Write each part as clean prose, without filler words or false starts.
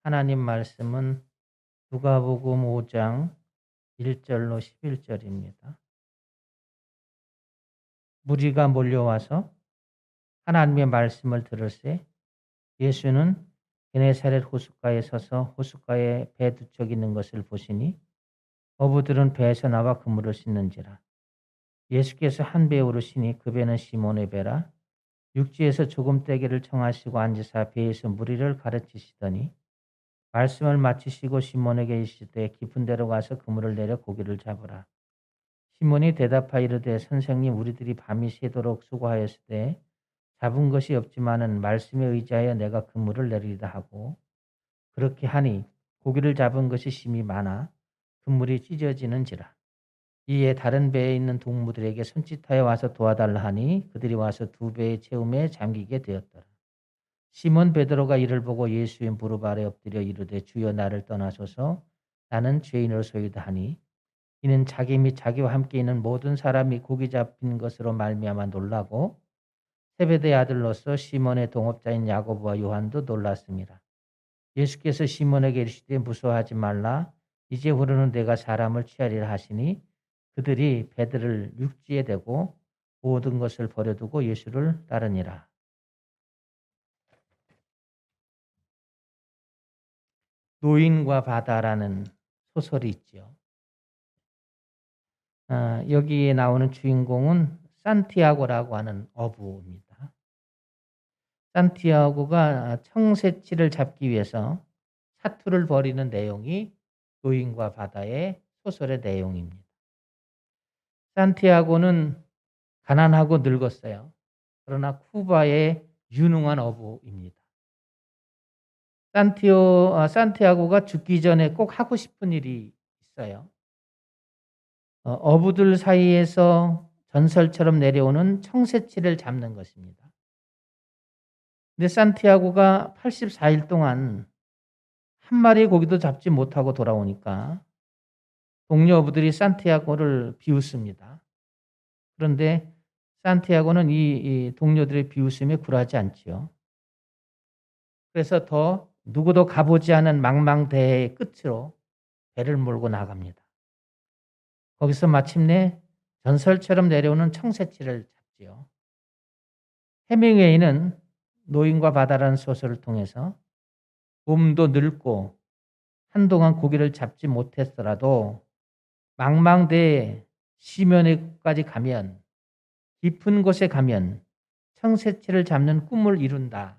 하나님 말씀은 누가복음 5장 1절로 11절입니다. 무리가 몰려와서 하나님의 말씀을 들을새 예수는 게네사렛 호숫가에 서서 호숫가에 배 두 척 있는 것을 보시니 어부들은 배에서 나와 그물을 씻는지라. 예수께서 한 배에 오르시니 그 배는 시몬의 배라. 육지에서 조금 떼기를 청하시고 앉으사 배에서 무리를 가르치시더니 말씀을 마치시고 시몬에게 이르시되 깊은 데로 가서 그물을 내려 고기를 잡으라. 시몬이 대답하여 이르되 선생님, 우리들이 밤이 새도록 수고하였으되 잡은 것이 없지만은 말씀에 의지하여 내가 그물을 내리리다 하고, 그렇게 하니 고기를 잡은 것이 심히 많아 그물이 찢어지는지라. 이에 다른 배에 있는 동무들에게 손짓하여 와서 도와달라 하니 그들이 와서 두 배의 채움에 잠기게 되었더라. 시몬 베드로가 이를 보고 예수의 무릎 아래 엎드려 이르되 주여, 나를 떠나소서, 나는 죄인으로소이다 하니, 이는 자기 및 자기와 함께 있는 모든 사람이 고기 잡힌 것으로 말미암아 놀라고 세베대의 아들로서 시몬의 동업자인 야고보와 요한도 놀랐습니다. 예수께서 시몬에게 이르시되 무서워하지 말라, 이제후로는 내가 사람을 취하리라 하시니 그들이 배들을 육지에 대고 모든 것을 버려두고 예수를 따르니라. 노인과 바다라는 소설이 있죠. 여기에 나오는 주인공은 산티아고라고 하는 어부입니다. 산티아고가 청새치를 잡기 위해서 사투를 벌이는 내용이 노인과 바다의 소설의 내용입니다. 산티아고는 가난하고 늙었어요. 그러나 쿠바의 유능한 어부입니다. 산티아고가 죽기 전에 꼭 하고 싶은 일이 있어요. 어부들 사이에서 전설처럼 내려오는 청새치를 잡는 것입니다. 근데 산티아고가 84일 동안 한 마리의 고기도 잡지 못하고 돌아오니까 동료 어부들이 산티아고를 비웃습니다. 그런데 산티아고는 이 동료들의 비웃음에 굴하지 않지요. 그래서 더 누구도 가보지 않은 망망대해의 끝으로 배를 몰고 나갑니다. 거기서 마침내 전설처럼 내려오는 청새치를 잡지요. 해밍웨이는 노인과 바다라는 소설을 통해서 몸도 늙고 한동안 고기를 잡지 못했더라도 망망대해 심연에까지 가면, 깊은 곳에 가면 청새치를 잡는 꿈을 이룬다라는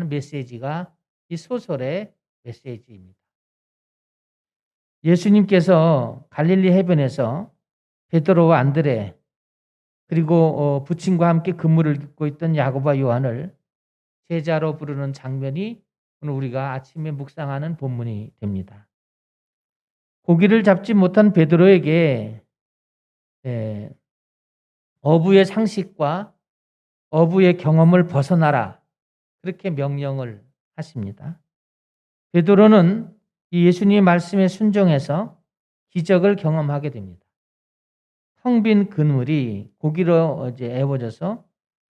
메시지가 이 소설의 메시지입니다. 예수님께서 갈릴리 해변에서 베드로와 안드레 그리고 부친과 함께 그물을 깃고 있던 야고보와 요한을 제자로 부르는 장면이 오늘 우리가 아침에 묵상하는 본문이 됩니다. 고기를 잡지 못한 베드로에게 어부의 상식과 어부의 경험을 벗어나라, 그렇게 명령을 하십니다. 베드로는 이 예수님의 말씀에 순종해서 기적을 경험하게 됩니다. 텅 빈 그물이 고기로 에워져서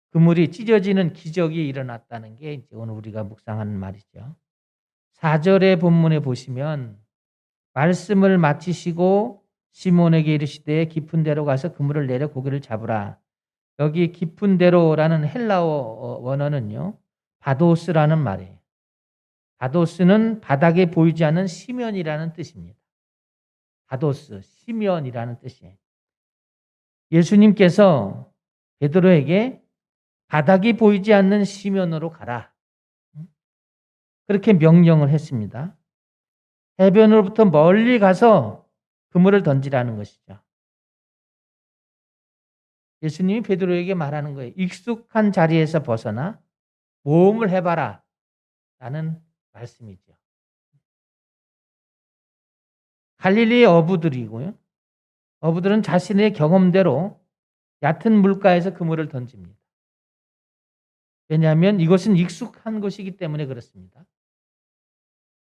그물이 찢어지는 기적이 일어났다는 게 이제 오늘 우리가 묵상하는 말이죠. 4절의 본문에 보시면 말씀을 마치시고 시몬에게 이르시되 깊은 데로 가서 그물을 내려 고기를 잡으라. 여기 깊은 데로라는 헬라어 원어는요, 바도스라는 말이에요. 바도스는 바닥에 보이지 않는 시면이라는 뜻입니다. 바도스, 시면이라는 뜻이에요. 예수님께서 베드로에게 바닥이 보이지 않는 시면으로 가라, 그렇게 명령을 했습니다. 해변으로부터 멀리 가서 그물을 던지라는 것이죠. 예수님이 베드로에게 말하는 거예요. 익숙한 자리에서 벗어나 모험을 해봐라 라는 말씀이죠. 갈릴리의 어부들이고요. 어부들은 자신의 경험대로 얕은 물가에서 그물을 던집니다. 왜냐하면 이것은 익숙한 것이기 때문에 그렇습니다.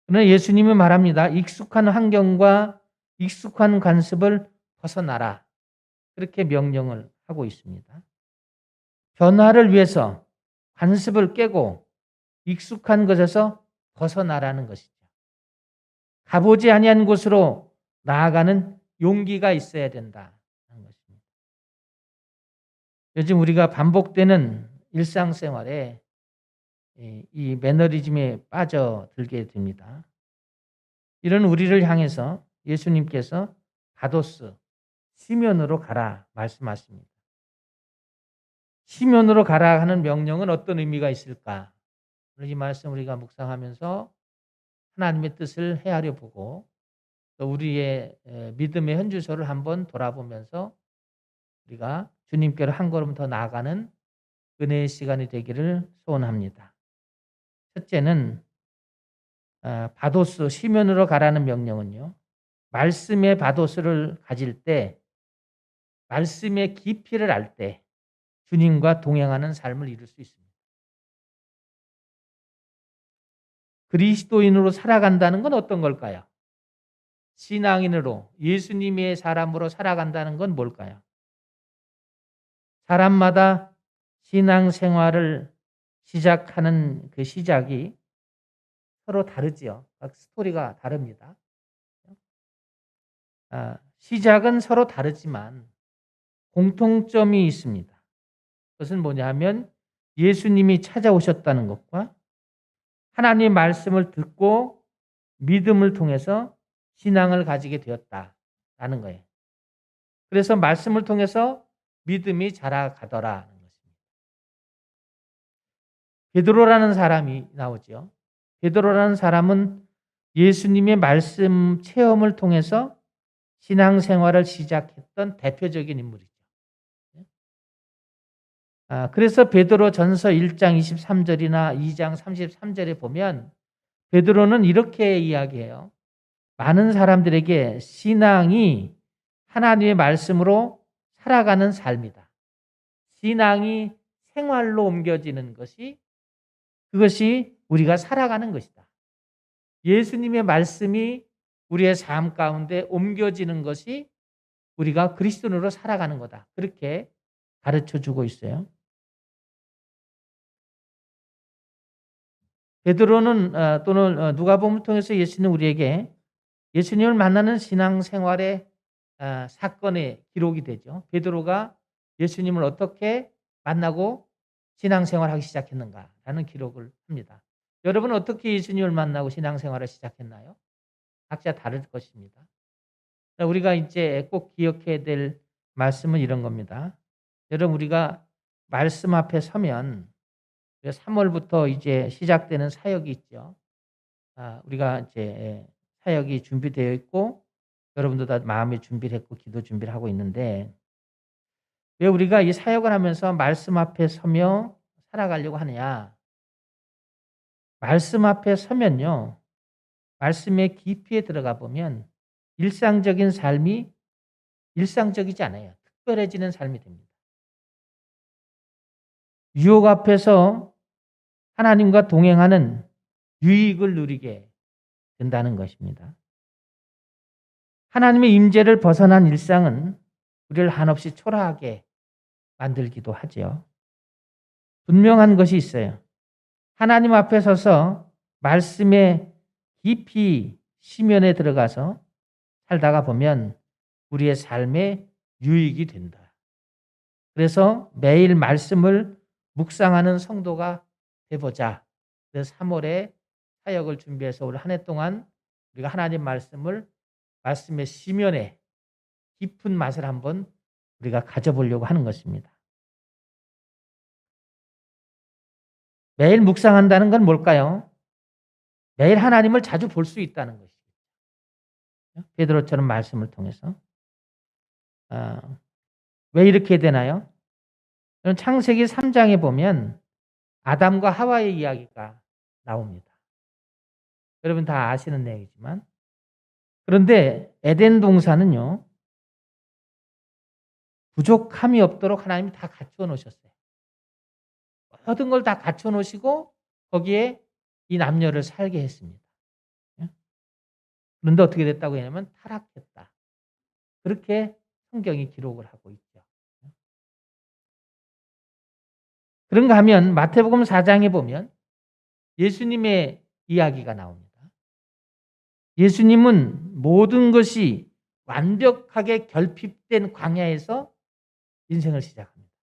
그러나 예수님은 말합니다. 익숙한 환경과 익숙한 관습을 벗어나라, 그렇게 명령을 하고 있습니다. 변화를 위해서 관습을 깨고 익숙한 것에서 벗어나라는 것이죠. 가보지 아니한 곳으로 나아가는 용기가 있어야 된다는 것입니다. 요즘 우리가 반복되는 일상생활에 이 매너리즘에 빠져들게 됩니다. 이런 우리를 향해서 예수님께서 바도스, 시면으로 가라 말씀하십니다. 시면으로 가라 하는 명령은 어떤 의미가 있을까? 이 말씀 우리가 묵상하면서 하나님의 뜻을 헤아려 보고 또 우리의 믿음의 현주소를 한번 돌아보면서 우리가 주님께로 한 걸음 더 나아가는 은혜의 시간이 되기를 소원합니다. 첫째는 바도스, 시면으로 가라는 명령은요. 말씀의 바도스를 가질 때, 말씀의 깊이를 알 때 주님과 동행하는 삶을 이룰 수 있습니다. 그리스도인으로 살아간다는 건 어떤 걸까요? 신앙인으로, 예수님의 사람으로 살아간다는 건 뭘까요? 사람마다 신앙생활을 시작하는 그 시작이 서로 다르지요. 스토리가 다릅니다. 시작은 서로 다르지만 공통점이 있습니다. 그것은 뭐냐 하면 예수님이 찾아오셨다는 것과 하나님의 말씀을 듣고 믿음을 통해서 신앙을 가지게 되었다라는 거예요. 그래서 말씀을 통해서 믿음이 자라가더라는 것입니다. 베드로라는 사람이 나오죠. 베드로라는 사람은 예수님의 말씀 체험을 통해서 신앙생활을 시작했던 대표적인 인물이죠. 그래서 베드로 전서 1장 23절이나 2장 33절에 보면 베드로는 이렇게 이야기해요. 많은 사람들에게 신앙이 하나님의 말씀으로 살아가는 삶이다. 신앙이 생활로 옮겨지는 것이 그것이 우리가 살아가는 것이다. 예수님의 말씀이 우리의 삶 가운데 옮겨지는 것이 우리가 그리스도인으로 살아가는 거다. 그렇게 가르쳐 주고 있어요. 베드로는 또는 누가복음을 통해서 예수는 우리에게 예수님을 만나는 신앙생활의 사건의 기록이 되죠. 베드로가 예수님을 어떻게 만나고 신앙생활하기 시작했는가라는 기록을 합니다. 여러분 어떻게 예수님을 만나고 신앙생활을 시작했나요? 각자 다를 것입니다. 우리가 이제 꼭 기억해야 될 말씀은 이런 겁니다. 여러분 우리가 말씀 앞에 서면 3월부터 이제 시작되는 사역이 있죠. 우리가 이제 사역이 준비되어 있고 여러분도 다 마음의 준비를 했고 기도 준비를 하고 있는데 왜 우리가 이 사역을 하면서 말씀 앞에 서며 살아가려고 하느냐? 말씀 앞에 서면요. 말씀의 깊이에 들어가 보면 일상적인 삶이 일상적이지 않아요. 특별해지는 삶이 됩니다. 유혹 앞에서 하나님과 동행하는 유익을 누리게 된다는 것입니다. 하나님의 임재를 벗어난 일상은 우리를 한없이 초라하게 만들기도 하죠. 분명한 것이 있어요. 하나님 앞에 서서 말씀의 깊이 심연에 들어가서 살다가 보면 우리의 삶에 유익이 된다. 그래서 매일 말씀을 묵상하는 성도가 되보자. 그래서 3월에 사역을 준비해서 올 한 해 동안 우리가 하나님 말씀의 심연에 깊은 맛을 한번 우리가 가져보려고 하는 것입니다. 매일 묵상한다는 건 뭘까요? 매일 하나님을 자주 볼 수 있다는 것이죠. 베드로처럼 말씀을 통해서. 왜 이렇게 되나요? 창세기 3장에 보면 아담과 하와의 이야기가 나옵니다. 여러분 다 아시는 내용이지만 그런데 에덴 동산은요. 부족함이 없도록 하나님이 다 갖추어 놓으셨어요. 모든 걸 다 갖춰 놓으시고 거기에 이 남녀를 살게 했습니다. 그런데 어떻게 됐다고 하냐면 타락했다. 그렇게 성경이 기록을 하고 있죠. 그런가 하면 마태복음 4장에 보면 예수님의 이야기가 나옵니다. 예수님은 모든 것이 완벽하게 결핍된 광야에서 인생을 시작합니다.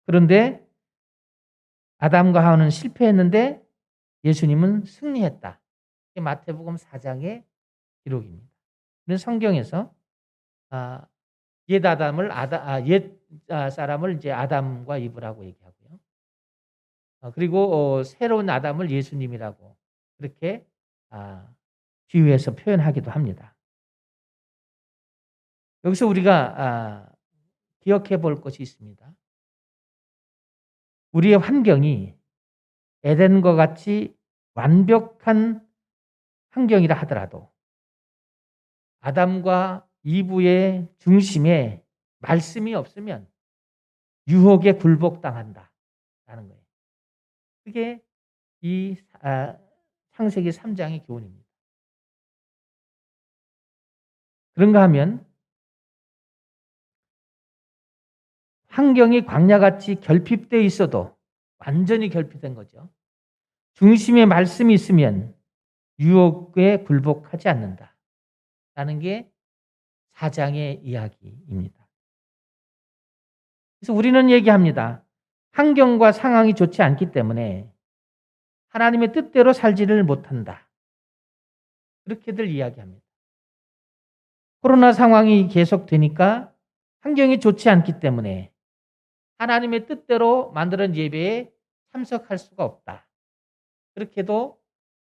그런데 아담과 하와는 실패했는데 예수님은 승리했다. 이게 마태복음 4장의 기록입니다. 그래서 성경에서 옛 사람을 이제 아담과 이브라고 얘기하고요. 그리고 새로운 아담을 예수님이라고 그렇게 비유해서 표현하기도 합니다. 여기서 우리가 기억해 볼 것이 있습니다. 우리의 환경이 에덴과 같이 완벽한 환경이라 하더라도 아담과 이브의 중심에 말씀이 없으면 유혹에 굴복당한다라는 거예요. 그게 이 창세기 3장의 교훈입니다. 그런가 하면 환경이 광야같이 결핍되어 있어도 완전히 결핍된 거죠. 중심에 말씀이 있으면 유혹에 굴복하지 않는다라는 게 4장의 이야기입니다. 그래서 우리는 얘기합니다. 환경과 상황이 좋지 않기 때문에 하나님의 뜻대로 살지를 못한다. 그렇게들 이야기합니다. 코로나 상황이 계속되니까 환경이 좋지 않기 때문에 하나님의 뜻대로 만드는 예배에 참석할 수가 없다. 그렇게도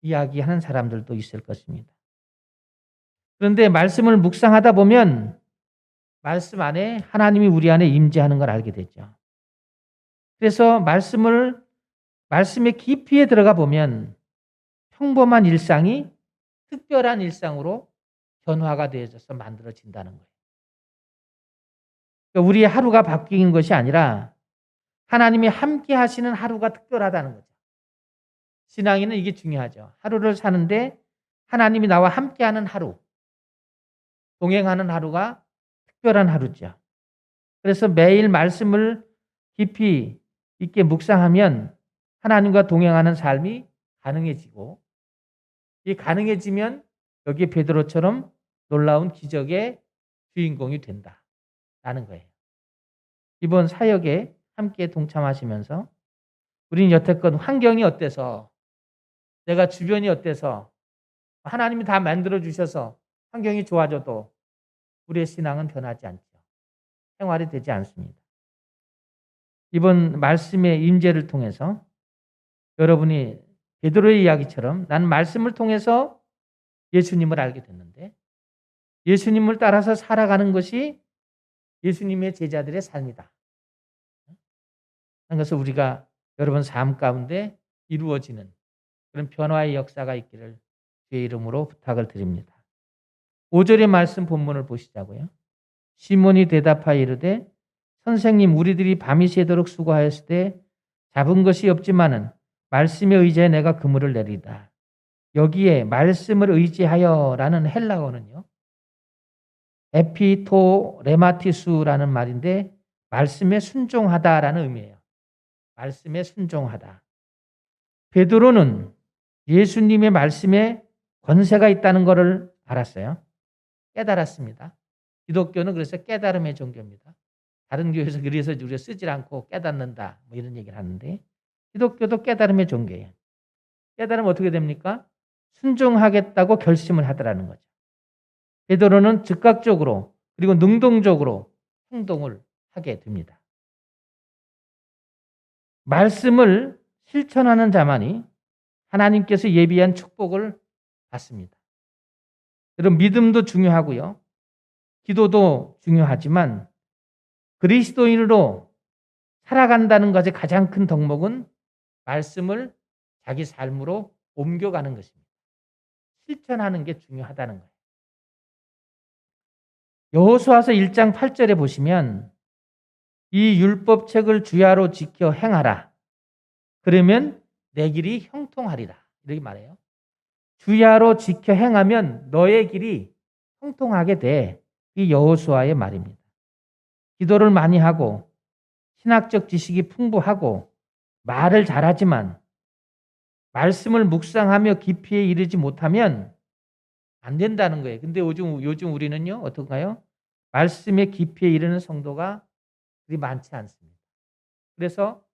이야기하는 사람들도 있을 것입니다. 그런데 말씀을 묵상하다 보면 말씀 안에 하나님이 우리 안에 임재하는 걸 알게 되죠. 그래서 말씀의 깊이에 들어가 보면 평범한 일상이 특별한 일상으로 변화가 되어져서 만들어진다는 거예요. 그러니까 우리의 하루가 바뀌는 것이 아니라 하나님이 함께 하시는 하루가 특별하다는 거죠. 신앙인은 이게 중요하죠. 하루를 사는데 하나님이 나와 함께하는 하루, 동행하는 하루가 특별한 하루죠. 그래서 매일 말씀을 깊이 있게 묵상하면 하나님과 동행하는 삶이 가능해지고, 이 가능해지면 여기 베드로처럼 놀라운 기적의 주인공이 된다라는 거예요. 이번 사역에 함께 동참하시면서 우리는 여태껏 환경이 어때서, 내가 주변이 어때서, 하나님이 다 만들어 주셔서 환경이 좋아져도 우리의 신앙은 변하지 않죠. 생활이 되지 않습니다. 이번 말씀의 임재를 통해서 여러분이 베드로의 이야기처럼 난 말씀을 통해서 예수님을 알게 됐는데 예수님을 따라서 살아가는 것이 예수님의 제자들의 삶이다. 그래서 우리가 여러분 삶 가운데 이루어지는 그런 변화의 역사가 있기를 주의 이름으로 부탁을 드립니다. 5절의 말씀 본문을 보시자고요. 시몬이 대답하여 이르되 선생님 우리들이 밤이 새도록 수고하였을 때 잡은 것이 없지만은 말씀에 의지해 내가 그물을 내리다. 여기에 말씀을 의지하여라는 헬라어는요. 에피토 레마티수라는 말인데 말씀에 순종하다라는 의미예요. 말씀에 순종하다. 베드로는 예수님의 말씀에 권세가 있다는 것을 알았어요. 깨달았습니다. 기독교는 그래서 깨달음의 종교입니다. 다른 교회에서 그래서 우리가 쓰질 않고 깨닫는다 뭐 이런 얘기를 하는데 기독교도 깨달음의 종교예요. 깨달으면 어떻게 됩니까? 순종하겠다고 결심을 하더라는 거죠. 베드로는 즉각적으로 그리고 능동적으로 행동을 하게 됩니다. 말씀을 실천하는 자만이 하나님께서 예비한 축복을 받습니다. 그럼 믿음도 중요하고요. 기도도 중요하지만 그리스도인으로 살아간다는 것의 가장 큰 덕목은 말씀을 자기 삶으로 옮겨가는 것입니다. 실천하는 게 중요하다는 거예요. 여호수아서 1장 8절에 보시면 이 율법책을 주야로 지켜 행하라. 그러면 내 길이 형통하리라. 이렇게 말해요. 주야로 지켜 행하면 너의 길이 형통하게 돼. 이 여호수아의 말입니다. 기도를 많이 하고 신학적 지식이 풍부하고 말을 잘하지만 말씀을 묵상하며 깊이에 이르지 못하면 안 된다는 거예요. 근데 요즘 우리는요, 어떤가요? 말씀의 깊이에 이르는 성도가 그리 많지 않습니다. 그래서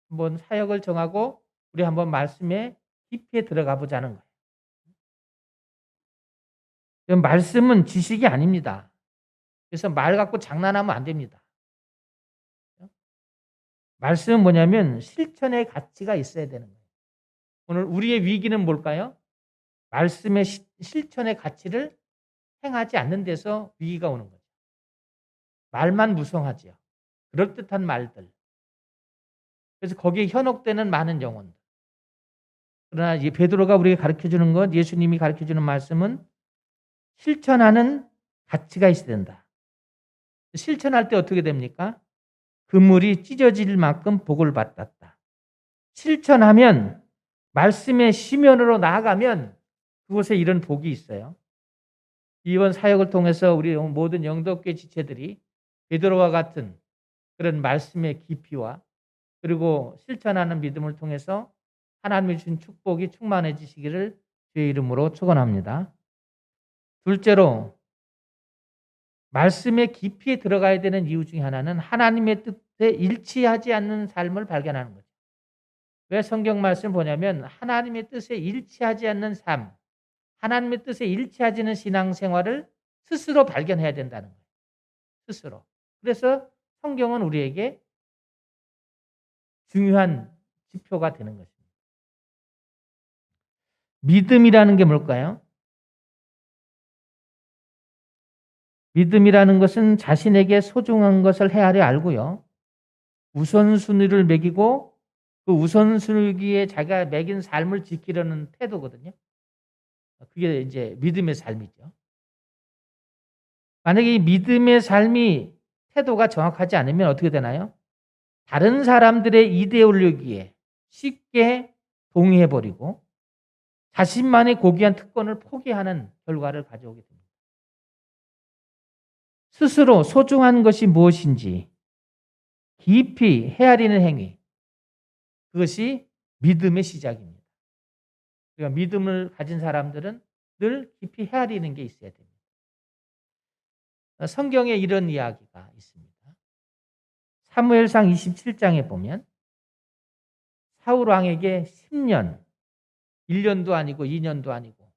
한번 사역을 정하고 우리 한번 말씀의 깊이에 들어가 보자는 거예요. 말씀은 지식이 아닙니다. 그래서 말 갖고 장난하면 안 됩니다. 말씀은 뭐냐면 실천의 가치가 있어야 되는 거예요. 오늘 우리의 위기는 뭘까요? 말씀의 실천의 가치를 행하지 않는 데서 위기가 오는 거죠. 말만 무성하지요. 그럴듯한 말들. 그래서 거기에 현혹되는 많은 영혼들. 그러나 베드로가 우리에게 가르쳐주는 것, 예수님이 가르쳐주는 말씀은 실천하는 가치가 있어야 된다. 실천할 때 어떻게 됩니까? 그물이 찢어질 만큼 복을 받았다. 실천하면 말씀의 시면으로 나아가면 그곳에 이런 복이 있어요. 이번 사역을 통해서 우리 모든 영덕교회 지체들이 베드로와 같은 그런 말씀의 깊이와 그리고 실천하는 믿음을 통해서 하나님이 주신 축복이 충만해지시기를 주의 이름으로 축원합니다. 둘째로 말씀의 깊이에 들어가야 되는 이유 중에 하나는 하나님의 뜻에 일치하지 않는 삶을 발견하는 거죠. 왜 성경 말씀을 보냐면 하나님의 뜻에 일치하지 않는 삶, 하나님의 뜻에 일치하지 않는 신앙생활을 스스로 발견해야 된다는 거예요. 스스로. 그래서 성경은 우리에게 중요한 지표가 되는 것입니다. 믿음이라는 게 뭘까요? 믿음이라는 것은 자신에게 소중한 것을 헤아려 알고요. 우선순위를 매기고 그 우선순위에 자기가 매긴 삶을 지키려는 태도거든요. 그게 이제 믿음의 삶이죠. 만약에 이 믿음의 삶이 태도가 정확하지 않으면 어떻게 되나요? 다른 사람들의 이데올로기에 쉽게 동의해버리고 자신만의 고귀한 특권을 포기하는 결과를 가져오게 됩니다. 스스로 소중한 것이 무엇인지 깊이 헤아리는 행위, 그것이 믿음의 시작입니다. 그러니까 믿음을 가진 사람들은 늘 깊이 헤아리는 게 있어야 됩니다. 성경에 이런 이야기가 있습니다. 사무엘상 27장에 보면 사울 왕에게 10년, 1년도 아니고 2년도 아니고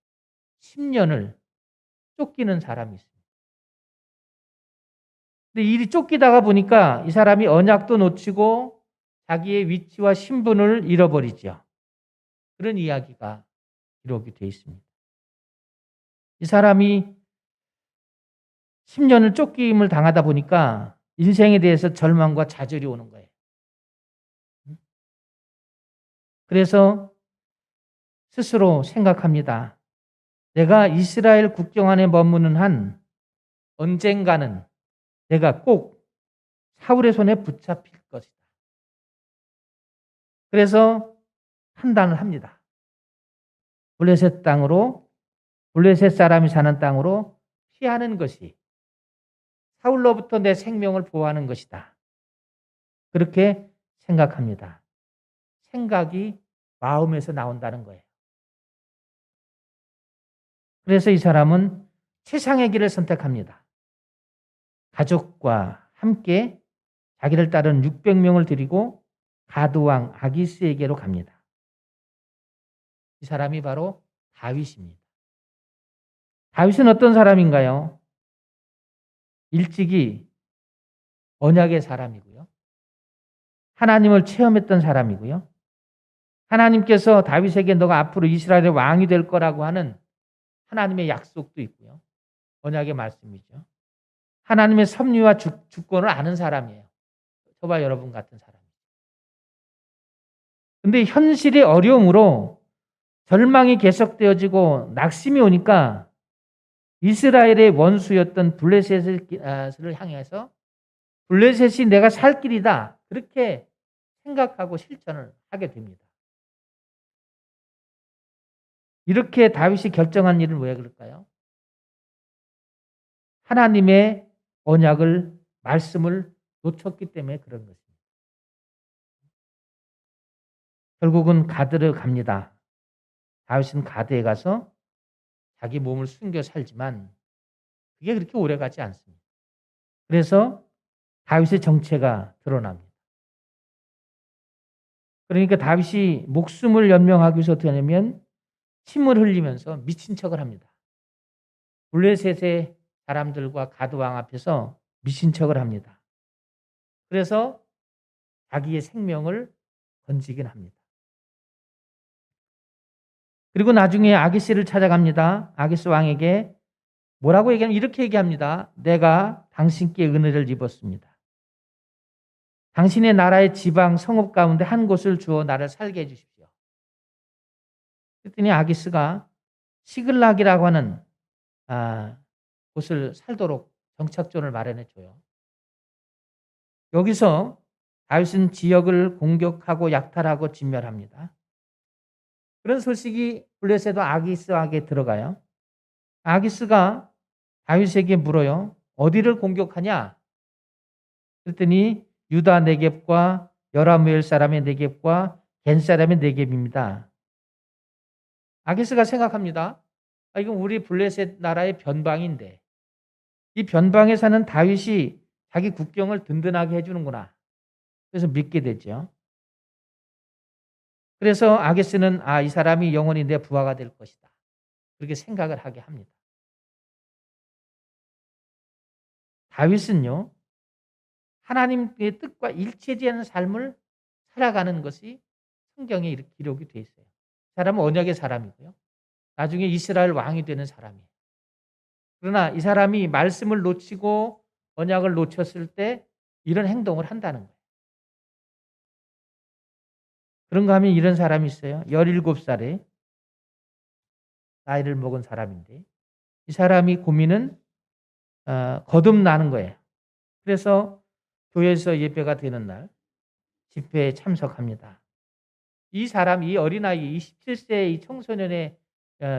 10년을 쫓기는 사람이 있습니다. 근데 일이 쫓기다가 보니까 이 사람이 언약도 놓치고 자기의 위치와 신분을 잃어버리죠. 그런 이야기가 기록이 되어 있습니다. 이 사람이 10년을 쫓김을 당하다 보니까 인생에 대해서 절망과 좌절이 오는 거예요. 그래서 스스로 생각합니다. 내가 이스라엘 국경 안에 머무는 한 언젠가는 내가 꼭 사울의 손에 붙잡힐 것이다. 그래서 판단을 합니다. 블레셋 땅으로, 블레셋 사람이 사는 땅으로 피하는 것이 사울로부터 내 생명을 보호하는 것이다. 그렇게 생각합니다. 생각이 마음에서 나온다는 거예요. 그래서 이 사람은 최상의 길을 선택합니다. 가족과 함께 자기를 따른 600명을 데리고 가드왕 아기스에게로 갑니다. 이 사람이 바로 다윗입니다. 다윗은 어떤 사람인가요? 일찍이 언약의 사람이고요. 하나님을 체험했던 사람이고요. 하나님께서 다윗에게 너가 앞으로 이스라엘의 왕이 될 거라고 하는 하나님의 약속도 있고요. 언약의 말씀이죠. 하나님의 섭리와 주권을 아는 사람이에요. 저와 여러분 같은 사람. 근데 현실의 어려움으로 절망이 계속되어지고 낙심이 오니까 이스라엘의 원수였던 블레셋을 향해서 블레셋이 내가 살 길이다. 그렇게 생각하고 실천을 하게 됩니다. 이렇게 다윗이 결정한 일은 왜 그럴까요? 하나님의 언약을, 말씀을 놓쳤기 때문에 그런 것입니다. 결국은 가드를 갑니다. 다윗은 가드에 가서 자기 몸을 숨겨 살지만 그게 그렇게 오래가지 않습니다. 그래서 다윗의 정체가 드러납니다. 그러니까 다윗이 목숨을 연명하기 위해서 어떻게 하냐면 침을 흘리면서 미친 척을 합니다. 블레셋의 사람들과 가드왕 앞에서 미친 척을 합니다. 그래서 자기의 생명을 건지긴 합니다. 그리고 나중에 아기스를 찾아갑니다. 아기스 왕에게 뭐라고 얘기하면 이렇게 얘기합니다. 내가 당신께 은혜를 입었습니다. 당신의 나라의 지방 성읍 가운데 한 곳을 주어 나를 살게 해주십시오. 그랬더니 아기스가 시글락이라고 하는 곳을 살도록 정착존을 마련해줘요. 여기서 다윗은 지역을 공격하고 약탈하고 진멸합니다. 그런 소식이 블레셋 아기스에게 들어가요. 아기스가 다윗에게 물어요. 어디를 공격하냐? 그랬더니 유다 네겝과 여라무엘 사람의 네겝과 겐 사람의 네겝입니다. 아기스가 생각합니다. 이건 우리 블레셋 나라의 변방인데 이 변방에 사는 다윗이 자기 국경을 든든하게 해주는구나. 그래서 믿게 되죠. 그래서 아기스는 이 사람이 영원히 내 부하가 될 것이다. 그렇게 생각을 하게 합니다. 다윗은요. 하나님의 뜻과 일치되는 삶을 살아가는 것이 성경에 이렇게 기록이 되어 있어요. 사람은 언약의 사람이고요. 나중에 이스라엘 왕이 되는 사람이에요. 그러나 이 사람이 말씀을 놓치고 언약을 놓쳤을 때 이런 행동을 한다는 거예요. 그런가 하면 이런 사람이 있어요. 17살에 나이를 먹은 사람인데 이 사람이 고민은 거듭나는 거예요. 그래서 교회에서 예배가 되는 날 집회에 참석합니다. 이 사람, 이 어린아이, 27세 이 청소년의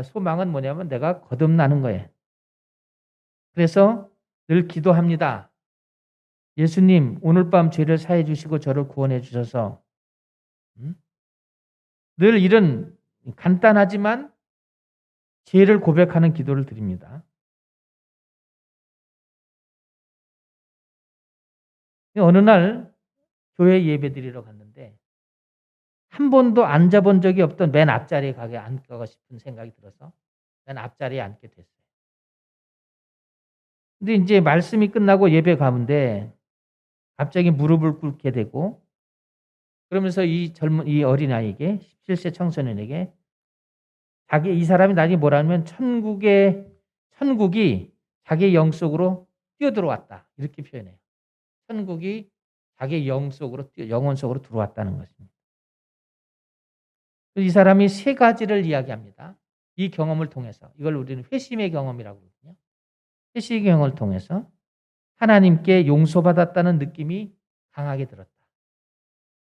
소망은 뭐냐면 내가 거듭나는 거예요. 그래서 늘 기도합니다. 예수님, 오늘 밤 죄를 사해 주시고 저를 구원해 주셔서 늘 이런 간단하지만 죄를 고백하는 기도를 드립니다. 어느 날 교회 예배 드리러 갔는데 한 번도 앉아본 적이 없던 맨 앞자리에 앉고 싶은 생각이 들어서 맨 앞자리에 앉게 됐어요. 근데 이제 말씀이 끝나고 예배 가운데 갑자기 무릎을 꿇게 되고 그러면서 이 어린아이에게 17세 청소년에게 이 사람이 나중에 뭐라면 천국이 자기의 영 속으로 뛰어들어왔다. 이렇게 표현해요. 천국이 자기의 영혼 속으로 들어왔다는 것입니다. 이 사람이 세 가지를 이야기합니다. 이 경험을 통해서 이걸 우리는 회심의 경험이라고 그러거든요. 회심의 경험을 통해서 하나님께 용서받았다는 느낌이 강하게 들었다.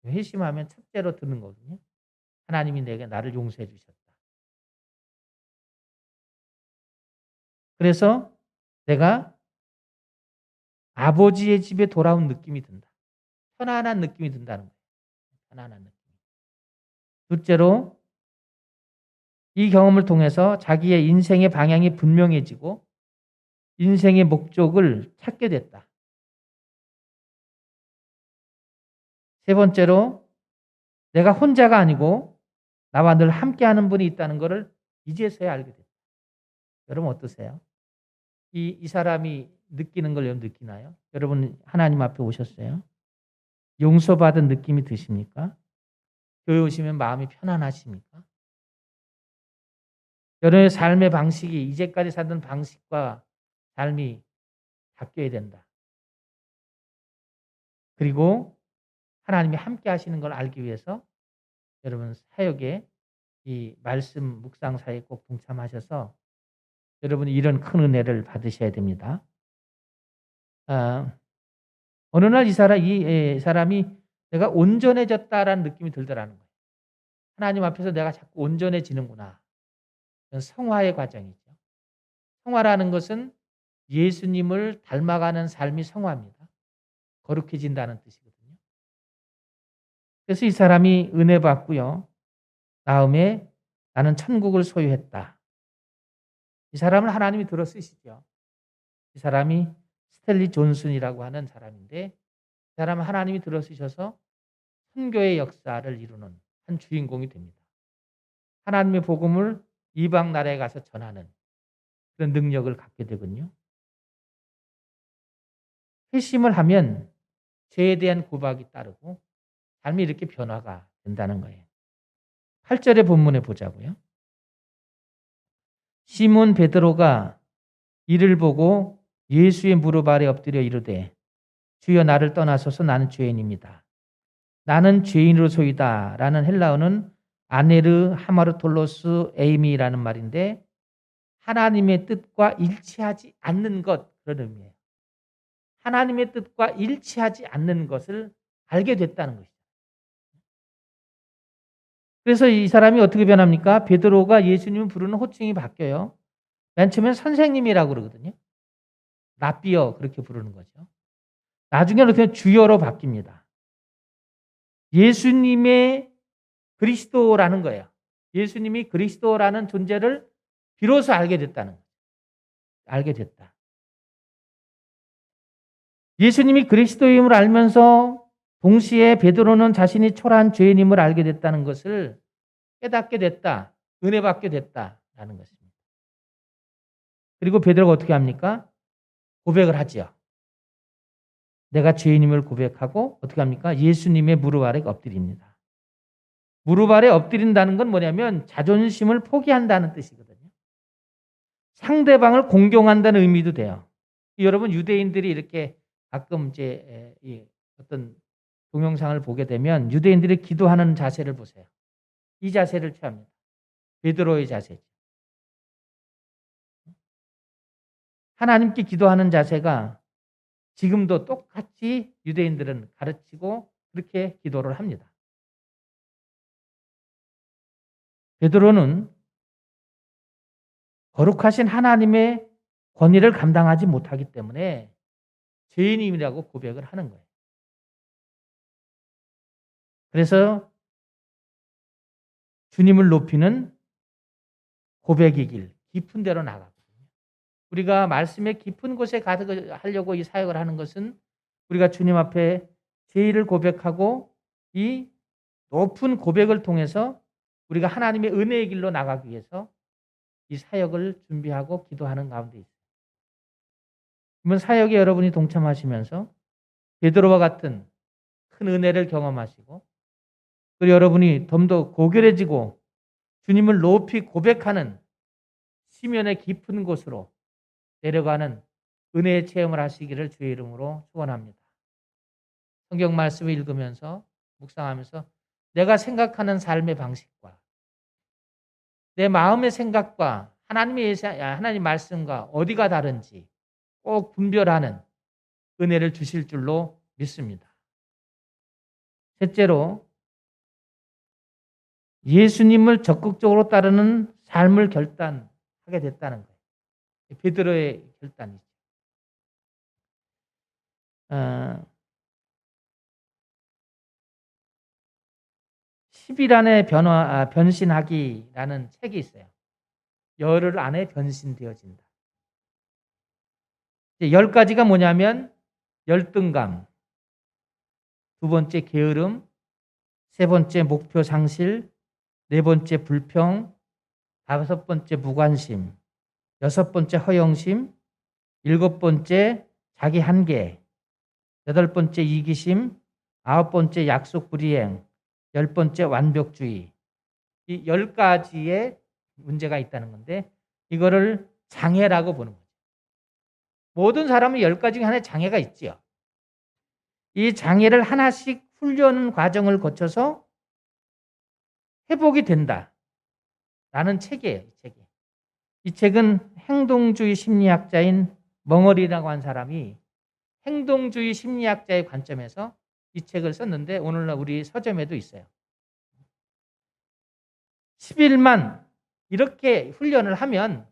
회심하면 첫째로 드는 거거든요. 하나님이 나를 용서해 주셨다. 그래서 내가 아버지의 집에 돌아온 느낌이 든다. 편안한 느낌이 든다는 거예요. 편안한 느낌. 둘째로 이 경험을 통해서 자기의 인생의 방향이 분명해지고 인생의 목적을 찾게 됐다. 세 번째로 내가 혼자가 아니고 나와 늘 함께하는 분이 있다는 것을 이제서야 알게 됐다. 여러분 어떠세요? 이 사람이 느끼는 걸 여러분 느끼나요? 여러분 하나님 앞에 오셨어요? 용서받은 느낌이 드십니까? 교회 오시면 마음이 편안하십니까? 여러분의 삶의 방식이 이제까지 살던 방식과 삶이 바뀌어야 된다. 그리고 하나님이 함께 하시는 걸 알기 위해서 여러분 사역에 이 말씀 묵상 사역에 꼭 동참하셔서 여러분이 이런 큰 은혜를 받으셔야 됩니다. 어느 날 이 사람이 내가 온전해졌다라는 느낌이 들더라는 거예요. 하나님 앞에서 내가 자꾸 온전해지는구나. 성화의 과정이죠. 성화라는 것은 예수님을 닮아가는 삶이 성화입니다. 거룩해진다는 뜻이거든요. 그래서 이 사람이 은혜 받고요. 다음에 나는 천국을 소유했다. 이 사람을 하나님이 들어 쓰시죠. 이 사람이 스탠리 존슨이라고 하는 사람인데 이 사람은 하나님이 들어 쓰셔서 선교의 역사를 이루는 한 주인공이 됩니다. 하나님의 복음을 이방 나라에 가서 전하는 그런 능력을 갖게 되거든요. 회심을 하면 죄에 대한 고백이 따르고 삶이 이렇게 변화가 된다는 거예요. 8절의 본문에 보자고요. 시몬 베드로가 이를 보고 예수의 무릎 아래 엎드려 이르되 주여 나를 떠나소서 나는 죄인입니다. 나는 죄인으로소이다 라는 헬라어는 아네르 하마르톨로스 에이미라는 말인데 하나님의 뜻과 일치하지 않는 것 그런 의미예요. 하나님의 뜻과 일치하지 않는 것을 알게 됐다는 것이죠. 그래서 이 사람이 어떻게 변합니까? 베드로가 예수님을 부르는 호칭이 바뀌어요. 맨 처음엔 선생님이라고 그러거든요. 라비어 그렇게 부르는 거죠. 나중에는 어떻게 주여로 바뀝니다. 예수님의 그리스도라는 거예요. 예수님이 그리스도라는 존재를 비로소 알게 됐다는 거예요. 알게 됐다. 예수님이 그리스도임을 알면서 동시에 베드로는 자신이 초라한 죄인임을 알게 됐다는 것을 깨닫게 됐다. 은혜 받게 됐다라는 것입니다. 그리고 베드로가 어떻게 합니까? 고백을 하지요. 내가 죄인임을 고백하고 어떻게 합니까? 예수님의 무릎 아래 엎드립니다. 무릎 아래 엎드린다는 건 뭐냐면 자존심을 포기한다는 뜻이거든요. 상대방을 공경한다는 의미도 돼요. 여러분 유대인들이 이렇게 가끔 이제 어떤 동영상을 보게 되면 유대인들이 기도하는 자세를 보세요. 이 자세를 취합니다. 베드로의 자세죠. 하나님께 기도하는 자세가 지금도 똑같이 유대인들은 가르치고 그렇게 기도를 합니다. 베드로는 거룩하신 하나님의 권위를 감당하지 못하기 때문에 죄인임이라고 고백을 하는 거예요. 그래서 주님을 높이는 고백의 길, 깊은 데로 나가거든요. 우리가 말씀의 깊은 곳에 가려고 이 사역을 하는 것은 우리가 주님 앞에 죄를 고백하고 이 높은 고백을 통해서 우리가 하나님의 은혜의 길로 나가기 위해서 이 사역을 준비하고 기도하는 가운데 있어요. 이번 사역에 여러분이 동참하시면서 베드로와 같은 큰 은혜를 경험하시고 그리고 여러분이 좀 더 고결해지고 주님을 높이 고백하는 시면의 깊은 곳으로 내려가는 은혜의 체험을 하시기를 주의 이름으로 축원합니다. 성경 말씀을 읽으면서 묵상하면서 내가 생각하는 삶의 방식과 내 마음의 생각과 하나님 말씀과 어디가 다른지 꼭 분별하는 은혜를 주실 줄로 믿습니다. 셋째로 예수님을 적극적으로 따르는 삶을 결단하게 됐다는 거예요. 베드로의 결단이죠. 10일 안에 변신하기라는 책이 있어요. 열흘 안에 변신되어진다. 10가지가 뭐냐면 열등감, 두 번째 게으름, 세 번째 목표 상실, 네 번째 불평, 다섯 번째 무관심, 여섯 번째 허영심, 일곱 번째 자기 한계, 여덟 번째 이기심, 아홉 번째 약속 불이행, 열 번째 완벽주의. 이 10가지의 문제가 있다는 건데 이거를 장애라고 보는 거죠. 모든 사람은 10가지 중에 하나의 장애가 있지요. 이 장애를 하나씩 훈련 과정을 거쳐서 회복이 된다라는 책이에요. 이 책은 행동주의 심리학자인 멍어리라고 한 사람이 행동주의 심리학자의 관점에서 이 책을 썼는데 오늘날 우리 서점에도 있어요. 10일만 이렇게 훈련을 하면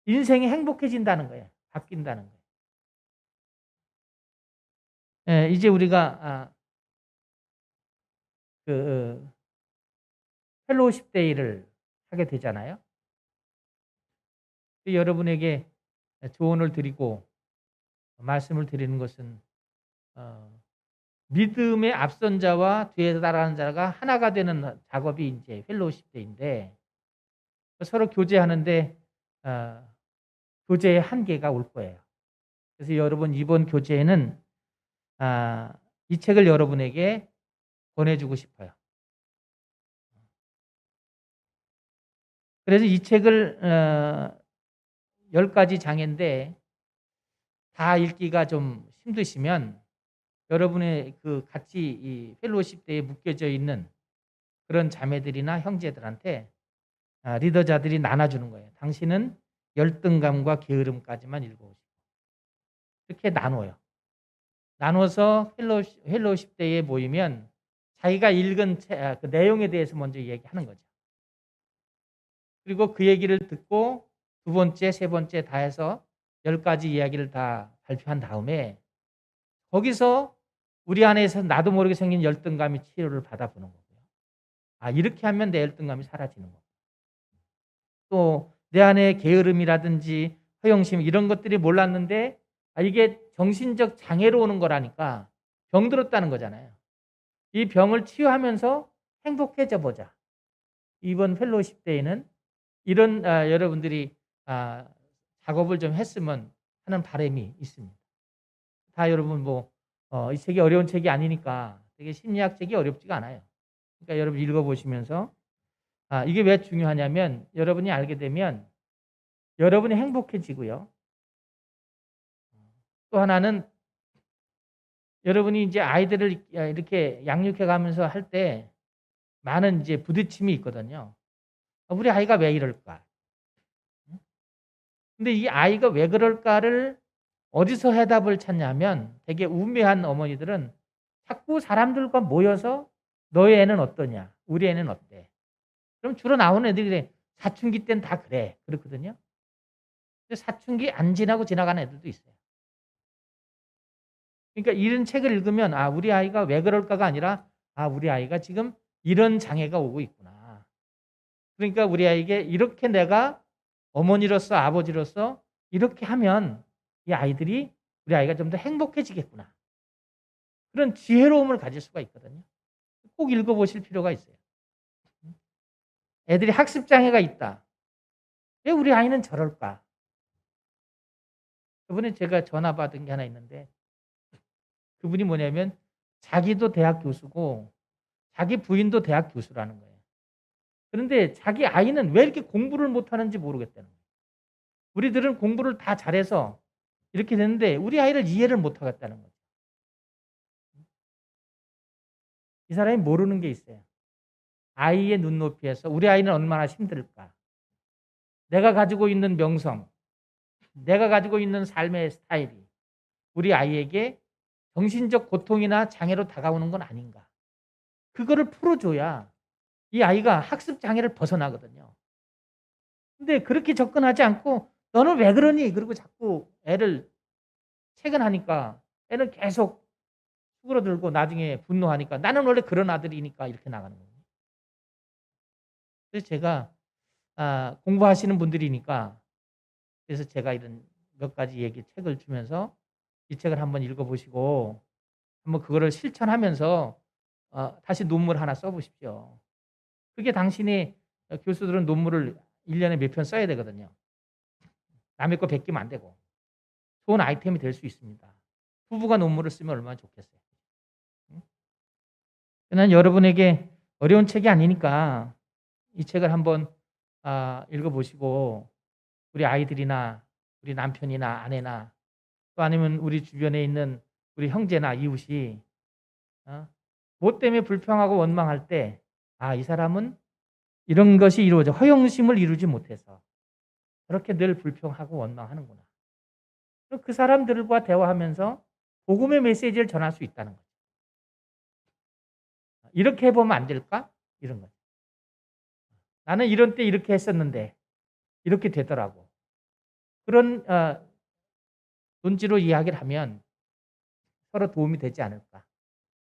인생이 행복해진다는 거예요. 바뀐다는 거예요. 이제 우리가 펠로우십 데이를 하게 되잖아요. 여러분에게 조언을 드리고 말씀을 드리는 것은 믿음의 앞선 자와 뒤에 따라가는 자가 하나가 되는 작업이 이제 펠로우십 데이인데 서로 교제하는데 교제의 한계가 올 거예요. 그래서 여러분 이번 교제에는 이 책을 여러분에게 권해주고 싶어요. 그래서 이 책을 10가지 장인데 다 읽기가 좀 힘드시면 여러분의 그 같이 이 펠로우십 때에 묶여져 있는 그런 자매들이나 형제들한테 리더자들이 나눠주는 거예요. 당신은 열등감과 게으름까지만 읽어오시고 이렇게 나눠요. 나눠서 펠로우십 때에 모이면 자기가 읽은 그 내용에 대해서 먼저 얘기하는 거죠. 그리고 그 얘기를 듣고 두 번째, 세 번째 다 해서 10가지 이야기를 다 발표한 다음에 거기서 우리 안에서 나도 모르게 생긴 열등감이 치료를 받아보는 거고요. 이렇게 하면 내 열등감이 사라지는 거고. 또 내 안에 게으름이라든지 허영심 이런 것들이 몰랐는데 이게 정신적 장애로 오는 거라니까 병들었다는 거잖아요. 이 병을 치유하면서 행복해져 보자. 이번 펠로우십 때에는 이런 여러분들이 작업을 좀 했으면 하는 바람이 있습니다. 다 여러분 이 책이 어려운 책이 아니니까 되게 심리학 책이 어렵지가 않아요. 그러니까 여러분 읽어보시면서 이게 왜 중요하냐면 여러분이 알게 되면 여러분이 행복해지고요. 또 하나는 여러분이 이제 아이들을 이렇게 양육해 가면서 할 때 많은 이제 부딪힘이 있거든요. 우리 아이가 왜 이럴까? 근데 이 아이가 왜 그럴까를 어디서 해답을 찾냐면 되게 우매한 어머니들은 자꾸 사람들과 모여서 너희 애는 어떠냐? 우리 애는 어때? 그럼 주로 나오는 애들이 그래. 사춘기 때는 다 그래. 그렇거든요. 근데 사춘기 안 지나고 지나가는 애들도 있어요. 그러니까 이런 책을 읽으면 우리 아이가 왜 그럴까가 아니라 우리 아이가 지금 이런 장애가 오고 있구나. 그러니까 우리 아이에게 이렇게 내가 어머니로서 아버지로서 이렇게 하면 이 아이들이 우리 아이가 좀 더 행복해지겠구나. 그런 지혜로움을 가질 수가 있거든요. 꼭 읽어보실 필요가 있어요. 애들이 학습 장애가 있다. 왜 우리 아이는 저럴까? 저번에 제가 전화 받은 게 하나 있는데 그분이 뭐냐면 자기도 대학 교수고 자기 부인도 대학 교수라는 거예요. 그런데 자기 아이는 왜 이렇게 공부를 못하는지 모르겠다는 거예요. 우리들은 공부를 다 잘해서 이렇게 됐는데 우리 아이를 이해를 못하겠다는 거죠. 이 사람이 모르는 게 있어요. 아이의 눈높이에서 우리 아이는 얼마나 힘들까. 내가 가지고 있는 명성, 내가 가지고 있는 삶의 스타일이 우리 아이에게 정신적 고통이나 장애로 다가오는 건 아닌가. 그거를 풀어줘야 이 아이가 학습 장애를 벗어나거든요. 근데 그렇게 접근하지 않고 너는 왜 그러니? 그리고 자꾸 애를 채근하니까 애는 계속 수그러들고 나중에 분노하니까 나는 원래 그런 아들이니까 이렇게 나가는 거예요. 그래서 제가 공부하시는 분들이니까 그래서 제가 이런 몇 가지 책을 주면서 이 책을 한번 읽어보시고 한번 그거를 실천하면서 다시 논문 하나 써보십시오. 그게 당신이 교수들은 논문을 1년에 몇 편 써야 되거든요. 남의 거 베끼면 안 되고 좋은 아이템이 될 수 있습니다. 부부가 논문을 쓰면 얼마나 좋겠어요. 난 여러분에게 어려운 책이 아니니까 이 책을 한번 읽어보시고 우리 아이들이나 우리 남편이나 아내나 또 아니면 우리 주변에 있는 우리 형제나 이웃이 뭐 때문에 불평하고 원망할 때 이 사람은 이런 것이 이루어져 허영심을 이루지 못해서 그렇게 늘 불평하고 원망하는구나. 그 사람들과 대화하면서 복음의 메시지를 전할 수 있다는 거죠. 이렇게 해보면 안 될까? 이런 거죠. 나는 이런 때 이렇게 했었는데 이렇게 되더라고. 그런 논지로 이야기를 하면 서로 도움이 되지 않을까.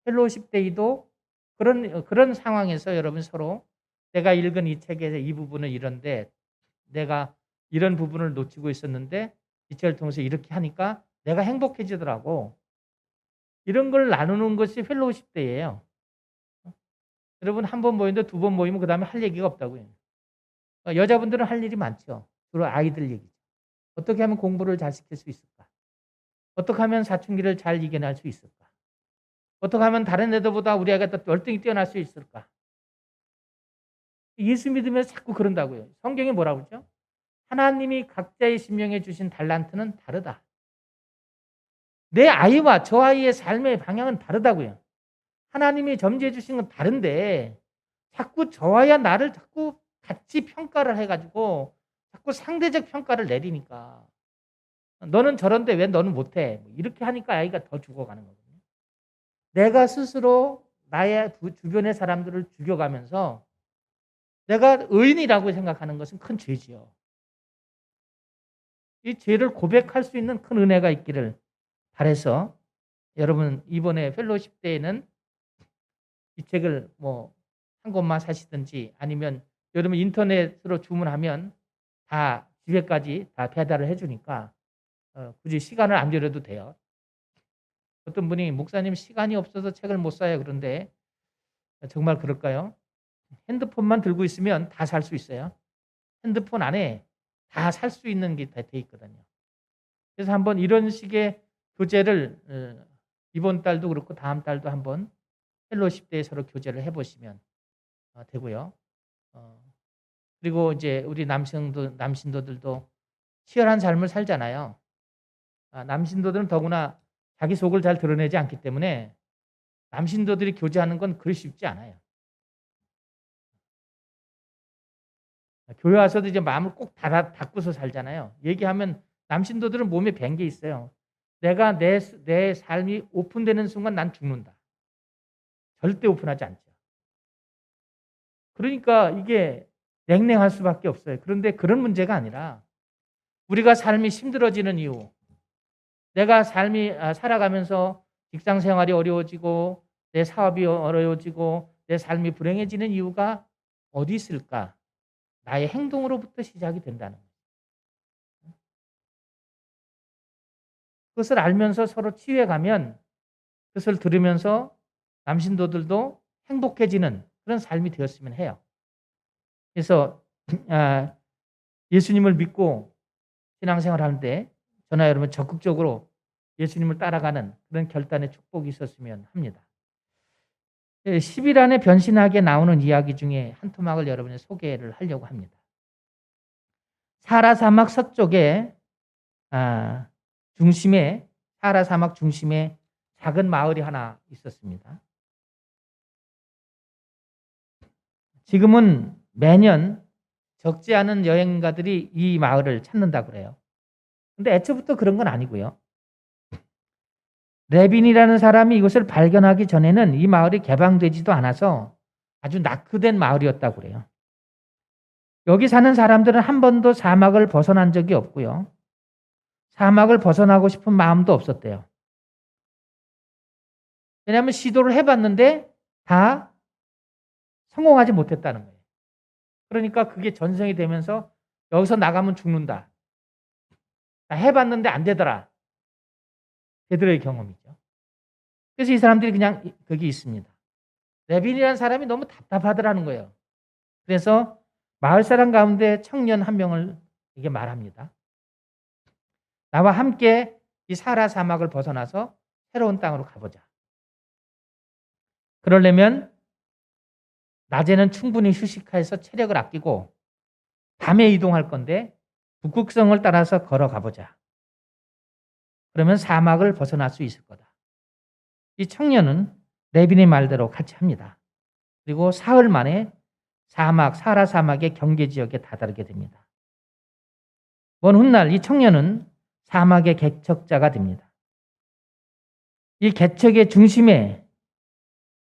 펠로우십 데이도 그런 상황에서 여러분 서로 내가 읽은 이 책에서 이 부분은 이런데 내가 이런 부분을 놓치고 있었는데 지체를 통해서 이렇게 하니까 내가 행복해지더라고. 이런 걸 나누는 것이 펠로우십 데이예요. 여러분 한 번 모이는데 두 번 모이면 그다음에 할 얘기가 없다고요. 여자분들은 할 일이 많죠. 주로 아이들 얘기죠. 어떻게 하면 공부를 잘 시킬 수 있을까? 어떻게 하면 사춘기를 잘 이겨낼 수 있을까? 어떻게 하면 다른 애들보다 우리 아이가 더 월등히 뛰어날 수 있을까? 예수 믿으면서 자꾸 그런다고요. 성경에 뭐라고 그러죠? 하나님이 각자의 심령에 주신 달란트는 다르다. 내 아이와 저 아이의 삶의 방향은 다르다고요. 하나님이 점지해 주신 건 다른데 자꾸 저와야 나를 자꾸 같이 평가를 해가지고 자꾸 상대적 평가를 내리니까 너는 저런데 왜 너는 못해? 이렇게 하니까 아이가 더 죽어가는 거거든요. 내가 스스로 나의 주변의 사람들을 죽여가면서 내가 의인이라고 생각하는 것은 큰 죄지요. 이 죄를 고백할 수 있는 큰 은혜가 있기를 바라서 여러분 이번에 펠로십 때에는 이 책을 뭐 한 권만 사시든지 아니면 여러분 인터넷으로 주문하면 다 집에까지 다 배달을 해주니까 굳이 시간을 안 들여도 돼요. 어떤 분이 목사님 시간이 없어서 책을 못 사요 그런데 정말 그럴까요? 핸드폰만 들고 있으면 다 살 수 있어요. 핸드폰 안에 다 살 수 있는 게 다 돼 있거든요. 그래서 한번 이런 식의 교재를 이번 달도 그렇고 다음 달도 한번 펠로십 때에 서로 교제를 해보시면 되고요. 그리고 이제 우리 남신도들도 치열한 삶을 살잖아요. 남신도들은 더구나 자기 속을 잘 드러내지 않기 때문에 남신도들이 교제하는 건 그리 쉽지 않아요. 교회 와서도 이제 마음을 꼭 닫고서 살잖아요. 얘기하면 남신도들은 몸에 밴 게 있어요. 내가 내 삶이 오픈되는 순간 난 죽는다. 절대 오픈하지 않죠. 그러니까 이게 냉랭할 수밖에 없어요. 그런데 그런 문제가 아니라 우리가 삶이 힘들어지는 이유, 내가 삶이 살아가면서 직장 생활이 어려워지고 내 사업이 어려워지고 내 삶이 불행해지는 이유가 어디 있을까? 나의 행동으로부터 시작이 된다는 거예요. 그것을 알면서 서로 치유해가면 그것을 들으면서 남신도들도 행복해지는 그런 삶이 되었으면 해요. 그래서 예수님을 믿고 신앙생활 하는데 저나 여러분 적극적으로 예수님을 따라가는 그런 결단의 축복이 있었으면 합니다. 10일 안에 변신하게 나오는 이야기 중에 한 토막을 여러분의 소개를 하려고 합니다. 사라 사막 서쪽에 중심에 사라 사막 중심에 작은 마을이 하나 있었습니다. 지금은 매년 적지 않은 여행가들이 이 마을을 찾는다고 그래요. 근데 애초부터 그런 건 아니고요. 레빈이라는 사람이 이것을 발견하기 전에는 이 마을이 개방되지도 않아서 아주 낙후된 마을이었다고 그래요. 여기 사는 사람들은 한 번도 사막을 벗어난 적이 없고요. 사막을 벗어나고 싶은 마음도 없었대요. 왜냐하면 시도를 해봤는데 다 성공하지 못했다는 거예요. 그러니까 그게 전성이 되면서 여기서 나가면 죽는다. 해봤는데 안 되더라. 베드로의 경험이죠. 그래서 이 사람들이 그냥 거기 있습니다. 레빈이라는 사람이 너무 답답하더라는 거예요. 그래서 마을 사람 가운데 청년 한 명을 이게 말합니다. 나와 함께 이 사라 사막을 벗어나서 새로운 땅으로 가보자. 그러려면 낮에는 충분히 휴식해서 체력을 아끼고 밤에 이동할 건데 북극성을 따라서 걸어가 보자. 그러면 사막을 벗어날 수 있을 거다. 이 청년은 레빈의 말대로 같이 합니다. 그리고 사흘 만에 사라 사막의 경계 지역에 다다르게 됩니다. 먼 훗날 이 청년은 사막의 개척자가 됩니다. 이 개척의 중심에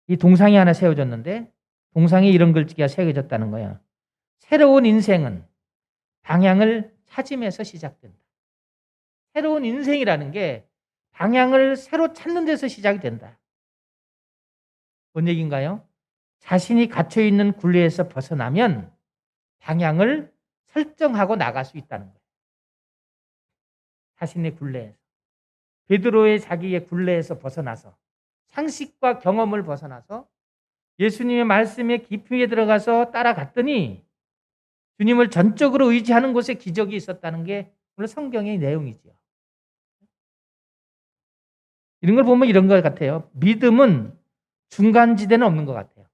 이 동상이 하나 세워졌는데 동상에 이런 글귀가 새겨졌다는 거예요. 새로운 인생은 방향을 찾으면서 시작된다. 새로운 인생이라는 게 방향을 새로 찾는 데서 시작이 된다. 뭔 얘기인가요? 자신이 갇혀있는 굴레에서 벗어나면 방향을 설정하고 나갈 수 있다는 거예요. 자신의 굴레에서. 베드로의 자기의 굴레에서 벗어나서 상식과 경험을 벗어나서 예수님의 말씀에 깊이 들어가서 따라갔더니 주님을 전적으로 의지하는 곳에 기적이 있었다는 게 오늘 성경의 내용이죠. 이런 걸 보면 이런 것 같아요. 믿음은 중간지대는 없는 것 같아요.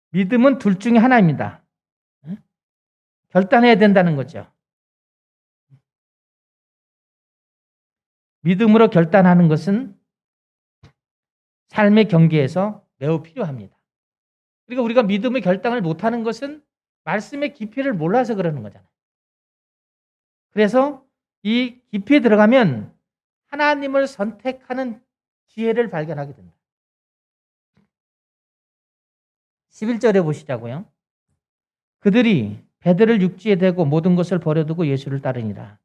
믿음은 둘 중에 하나입니다. 결단해야 된다는 거죠. 믿음으로 결단하는 것은 삶의 경계에서 매우 필요합니다. 그리고 우리가 믿음의 결단을 못하는 것은 말씀의 깊이를 몰라서 그러는 거잖아요. 그래서 이 깊이에 들어가면 하나님을 선택하는 지혜를 발견하게 된다. 11절에 보시자고요. 그들이 배들을 육지에 대고 모든 것을 버려두고 예수를 따르니라.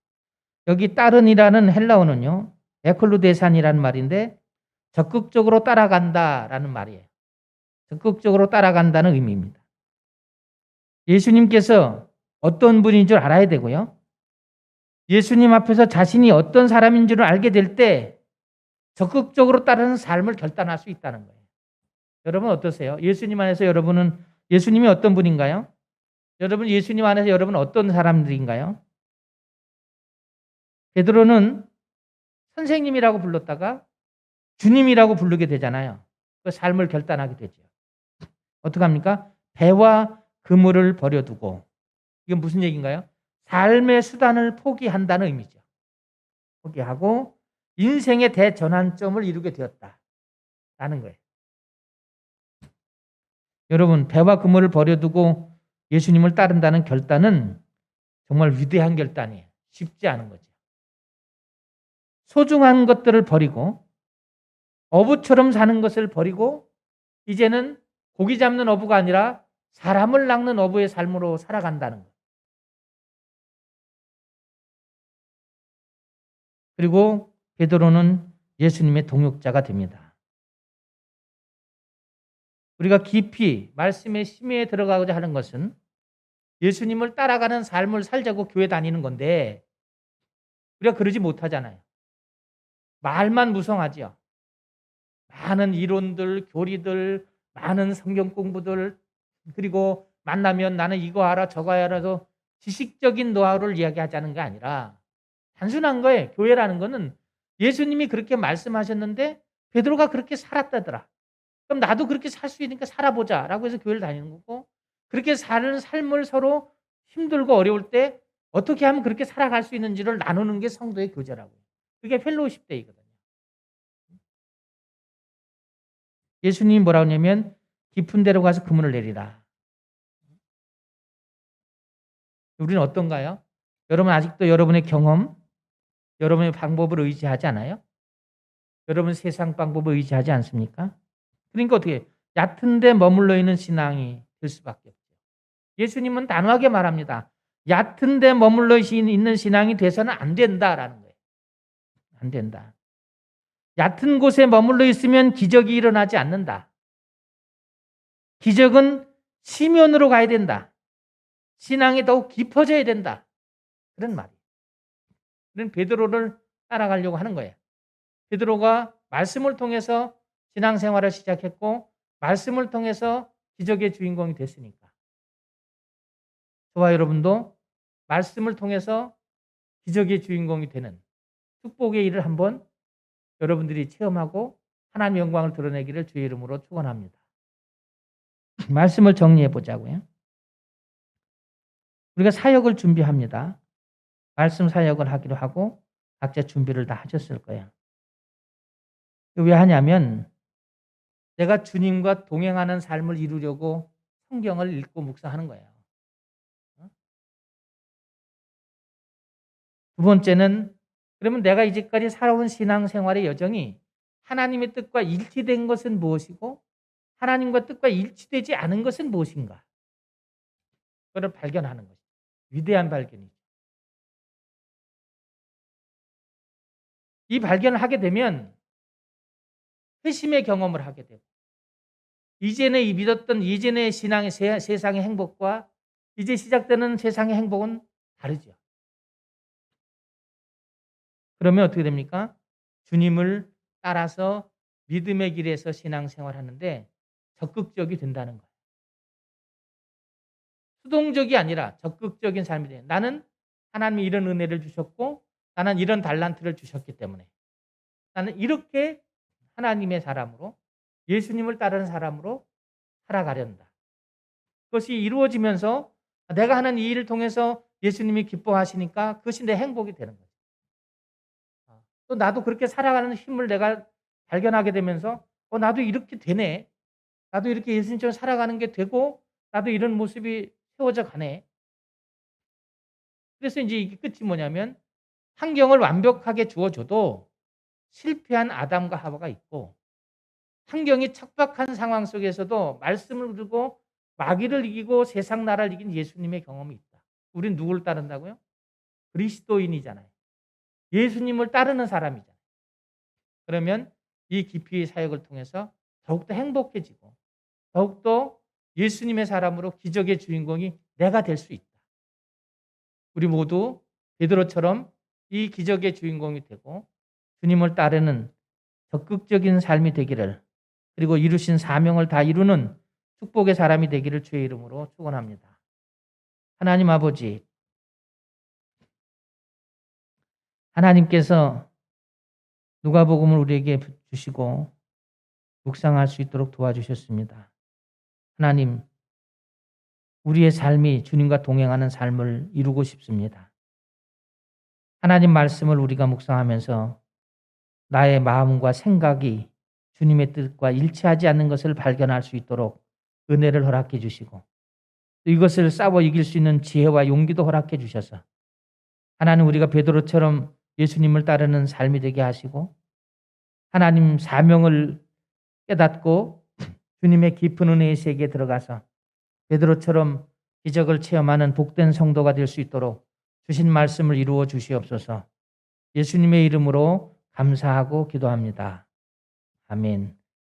여기 따르니라는 헬라어는요, 에클루데산이라는 말인데 적극적으로 따라간다라는 말이에요. 적극적으로 따라간다는 의미입니다. 예수님께서 어떤 분인 줄 알아야 되고요. 예수님 앞에서 자신이 어떤 사람인 줄을 알게 될 때 적극적으로 따르는 삶을 결단할 수 있다는 거예요. 여러분 어떠세요? 예수님 안에서 여러분은 예수님이 어떤 분인가요? 여러분 예수님 안에서 여러분은 어떤 사람들인가요? 베드로는 선생님이라고 불렀다가 주님이라고 부르게 되잖아요. 그 삶을 결단하게 되죠. 어떡합니까? 배와 그물을 버려두고, 이건 무슨 얘기인가요? 삶의 수단을 포기한다는 의미죠. 포기하고 인생의 대전환점을 이루게 되었다라는 거예요. 여러분, 배와 그물을 버려두고 예수님을 따른다는 결단은 정말 위대한 결단이에요. 쉽지 않은 거죠. 소중한 것들을 버리고 어부처럼 사는 것을 버리고 이제는 고기 잡는 어부가 아니라 사람을 낚는 어부의 삶으로 살아간다는 거예요. 그리고 베드로는 예수님의 동역자가 됩니다. 우리가 깊이 말씀의 심의에 들어가고자 하는 것은 예수님을 따라가는 삶을 살자고 교회 다니는 건데 우리가 그러지 못하잖아요. 말만 무성하죠. 많은 이론들, 교리들, 많은 성경 공부들, 그리고 만나면 나는 이거 알아 저거 알아서 지식적인 노하우를 이야기하자는 게 아니라 단순한 거예요. 교회라는 거는 예수님이 그렇게 말씀하셨는데 베드로가 그렇게 살았다더라. 그럼 나도 그렇게 살 수 있으니까 살아보자라고 해서 교회를 다니는 거고, 그렇게 사는 삶을 서로 힘들고 어려울 때 어떻게 하면 그렇게 살아갈 수 있는지를 나누는 게 성도의 교제라고요. 그게 펠로우십 데이거든요. 예수님이 뭐라고 하냐면 깊은 데로 가서 그물을 내리라. 우리는 어떤가요? 여러분 아직도 여러분의 경험, 여러분의 방법을 의지하지 않아요? 여러분 세상 방법을 의지하지 않습니까? 그러니까 어떻게 얕은 데 머물러 있는 신앙이 될 수밖에 없죠. 예수님은 단호하게 말합니다. 얕은 데 머물러 있는 신앙이 돼서는 안 된다라는 거예요. 안 된다. 얕은 곳에 머물러 있으면 기적이 일어나지 않는다. 기적은 시면으로 가야 된다. 신앙이 더욱 깊어져야 된다. 그런 말이에요. 그런 베드로를 따라가려고 하는 거예요. 베드로가 말씀을 통해서 신앙생활을 시작했고 말씀을 통해서 기적의 주인공이 됐으니까. 저와 여러분도 말씀을 통해서 기적의 주인공이 되는 축복의 일을 한번 여러분들이 체험하고 하나님의 영광을 드러내기를 주의 이름으로 축원합니다. 말씀을 정리해 보자고요. 우리가 사역을 준비합니다. 말씀 사역을 하기로 하고 각자 준비를 다 하셨을 거예요. 왜 하냐면 내가 주님과 동행하는 삶을 이루려고 성경을 읽고 묵상하는 거예요. 두 번째는 그러면 내가 이제까지 살아온 신앙생활의 여정이 하나님의 뜻과 일치된 것은 무엇이고 하나님과 뜻과 일치되지 않은 것은 무엇인가? 그걸 발견하는 것이죠. 위대한 발견이죠. 이 발견을 하게 되면 회심의 경험을 하게 되고 이전에 믿었던 이전의 신앙의 세상의 행복과 이제 시작되는 세상의 행복은 다르죠. 그러면 어떻게 됩니까? 주님을 따라서 믿음의 길에서 신앙생활하는데 적극적이 된다는 거예요. 수동적이 아니라 적극적인 삶이 돼요. 나는 하나님이 이런 은혜를 주셨고 나는 이런 달란트를 주셨기 때문에 나는 이렇게 하나님의 사람으로 예수님을 따르는 사람으로 살아가련다. 그것이 이루어지면서 내가 하는 이 일을 통해서 예수님이 기뻐하시니까 그것이 내 행복이 되는 거죠. 또 나도 그렇게 살아가는 힘을 내가 발견하게 되면서 나도 이렇게 되네. 나도 이렇게 예수님처럼 살아가는 게 되고 나도 이런 모습이 세워져 가네. 그래서 이제 이게 끝이 뭐냐면 환경을 완벽하게 주어줘도 실패한 아담과 하와가 있고 환경이 척박한 상황 속에서도 말씀을 들고 마귀를 이기고 세상 나라를 이긴 예수님의 경험이 있다. 우린 누구를 따른다고요? 그리스도인이잖아요. 예수님을 따르는 사람이잖아요. 그러면 이 깊이의 사역을 통해서 더욱더 행복해지고 더욱더 예수님의 사람으로 기적의 주인공이 내가 될 수 있다. 우리 모두 베드로처럼 이 기적의 주인공이 되고 주님을 따르는 적극적인 삶이 되기를 그리고 이루신 사명을 다 이루는 축복의 사람이 되기를 주의 이름으로 축원합니다. 하나님 아버지, 하나님께서 누가복음을 우리에게 주시고 묵상할 수 있도록 도와주셨습니다. 하나님, 우리의 삶이 주님과 동행하는 삶을 이루고 싶습니다. 하나님 말씀을 우리가 묵상하면서 나의 마음과 생각이 주님의 뜻과 일치하지 않는 것을 발견할 수 있도록 은혜를 허락해 주시고 이것을 싸워 이길 수 있는 지혜와 용기도 허락해 주셔서 하나님 우리가 베드로처럼 예수님을 따르는 삶이 되게 하시고 하나님 사명을 깨닫고 주님의 깊은 은혜의 세계에 들어가서 베드로처럼 기적을 체험하는 복된 성도가 될 수 있도록 주신 말씀을 이루어 주시옵소서. 예수님의 이름으로 감사하고 기도합니다. 아멘.